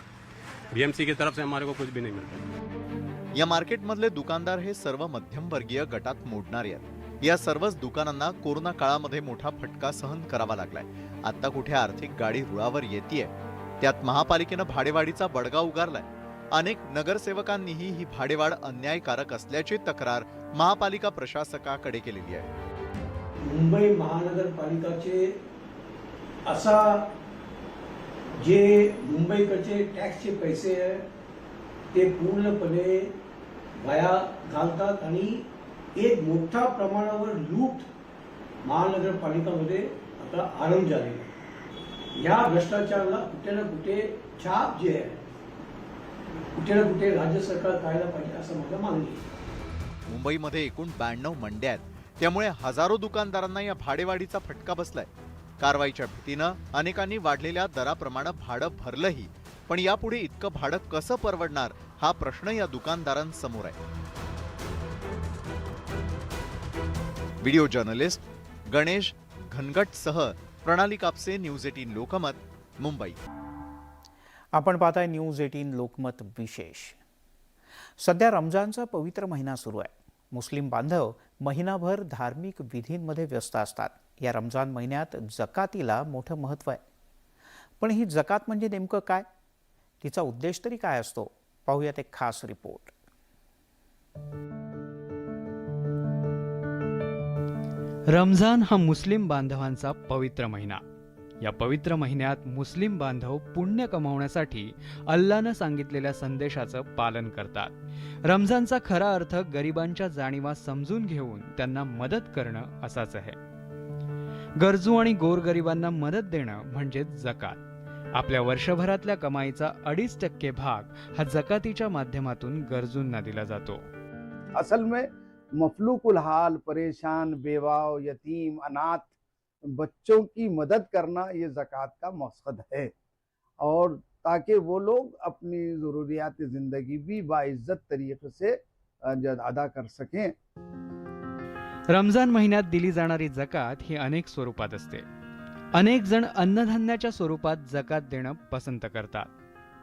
बीएमसी की तरफ से हमारे को कुछ भी नहीं मिलता. या मार्केटमधले दुकानदार हे सर्व मध्यमवर्गीय गटात मोडणारे आहेत. या सर्वच दुकानांना कोरोना काळामध्ये मोठा फटका सहन करावा लागलाय. आता कुठे आर्थिक गाडी रुळावर येतेय, त्यात महापालिकेनं भाडेवाढीचा बडगा उगारलाय. अनेक नगरसेवकांनीही ही भाडेवाढ अन्यायकारक असल्याची तक्रार महापालिका प्रशासकाकडे केलेली आहे. मुंबई महानगरपालिकाचे असा जे मुंबईकडचे टॅक्सचे पैसे आहे ते पूर्णपणे वाया घालतात आणि एक मोठ्या प्रमाणावर लूट महानगरपालिकामध्ये आता आरंभ झालेला आहे. या भ्रष्टाचाराला कुठे ना कुठे छाप जे आहे कुठे ना कुठे राज्य सरकार काढायला पाहिजे असं माझं मागणी आहे. मुंबईमध्ये एकूण 92 मंड्या आहेत. त्यामुळे हजारो दुकानदारांना या भाडेवाढीचा फटका बसलाय. कारवाईच्या भीतीनं अनेकांनी वाढलेल्या दराप्रमाणे भाडं भरलंही, पण यापुढे इतकं भाडं कसं परवडणार हा प्रश्न या दुकानदारांसमोर आहे. व्हिडिओ जर्नलिस्ट गणेश घनगटसह प्रणाली कापसे, न्यूज 18 लोकमत, मुंबई. आपण पाहताय न्यूज 18 लोकमत विशेष. सध्या रमजानचा पवित्र महिना सुरू आहे. मुस्लिम बांधव महिनाभर धार्मिक विधींमध्ये व्यस्त असतात. या रमजान महिन्यात जकातीला मोठं महत्त्व आहे. पण ही जकात म्हणजे नेमकं काय, तिचा उद्देश तरी काय असतो, पाहूयात एक खास रिपोर्ट. रमजान हा मुस्लिम बांधवांचा पवित्र महिना. या पवित्र महिन्यात मुस्लिम बांधव पुण्य कमावण्यासाठी अल्लानं सांगितलेल्या संदेशाचं पालन करतात. रमजानचा खरा अर्थ गरिबांच्या जाणीवा समजून घेऊन त्यांना मदत करणं असाच आहे. गरजू आणि गोरगरिबांना मदत देणं म्हणजे जकात. आपल्या वर्षभरातल्या कमाईचा 2.5% भाग हा जकातीच्या माध्यमातून गरजूंना दिला जातो. असल में मफलूकुल हाल, परेशान, बेवाव, यतीम, अनाथ बच्चों की मदद करना ये ज़कात का मकसद है और ताकि वो लोग अपनी ज़रूरियात ज़िंदगी भी बाइज्जत तरीके से अदा कर सकें. रमजान महिन्यात दिली जाणारी जकात ही अनेक स्वरूपात असते. अनेक जण अन्नधान्याच्या स्वरूपात जकात देणं पसंत करतात.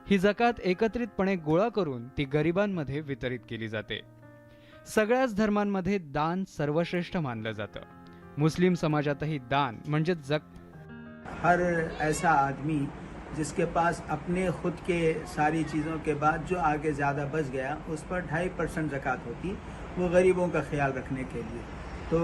ही जकात एकत्रितपणे गोळा करून ती गरिबांमध्ये वितरित केली जाते. सगळ्याच धर्मांमध्ये दान सर्वश्रेष्ठ मानलं जातं. मुस्लिम समाजातही दान म्हणजे हर ऐसा आदमी जिसके पास अपने खुद के सारी चीज़ों के बाद जो आगे ज़्यादा बच गया उस पर 2.5% ज़कात होती, वो गरीबों का ख्याल रखने के लिए। तो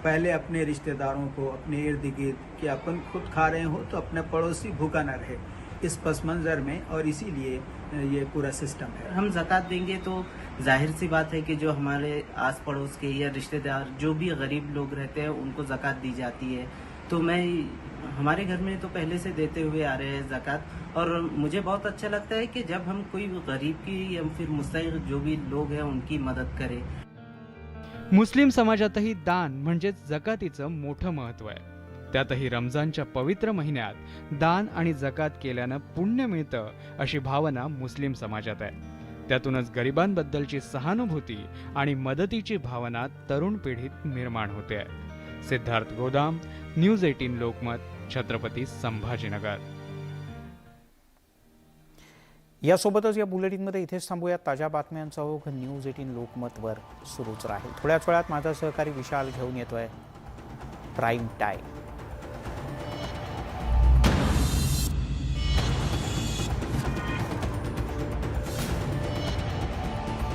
पहले अपने रिश्तेदारों को, अपने इर्द गिर्द, कि अपन खुद खा रहे हो तो अपना पड़ोसी भूखा न रहे, इस पस मंज़र में, और इसीलिए ये पूरा सिस्टम है। हम ज़कात देंगे तो जाहिर सी बात है कि जो हमारे आस पड़ोस के या रिश्तेदार जो भी गरीब लोग रहते हैं उनको ज़कात दी जाती है। तो हमारे घर में तो पहले से देते हुए आ रहे हैं ज़कात, और मुझे बहुत अच्छा लगता है कि जब हम कोई गरीब की या फिर मुस्तहिक जो भी लोग हैं उनकी मदद करें। मुस्लिम समाजातही दान म्हणजेच जकातीचं मोठं महत्त्व आहे. त्यातही रमजानच्या पवित्र महिन्यात दान आणि जकात केल्यानं पुण्य मिळतं अशी भावना मुस्लिम समाजात आहे. त्यातूनच गरिबांबद्दलची सहानुभूती आणि मदतीची भावना तरुण पिढीत निर्माण होते आहे. सिद्धार्थ गोदाम, न्यूज 18 लोकमत, छत्रपती संभाजीनगर. यासोबतच या बुलेटिनमध्ये इथेच थांबूया. ताज्या बातम्यांचा ओघ न्यूज 18 लोकमतवर सुरूच राहील. थोड्याच वेळात माझा सहकारी विशाल घेऊन येतोय प्राईम टाईम.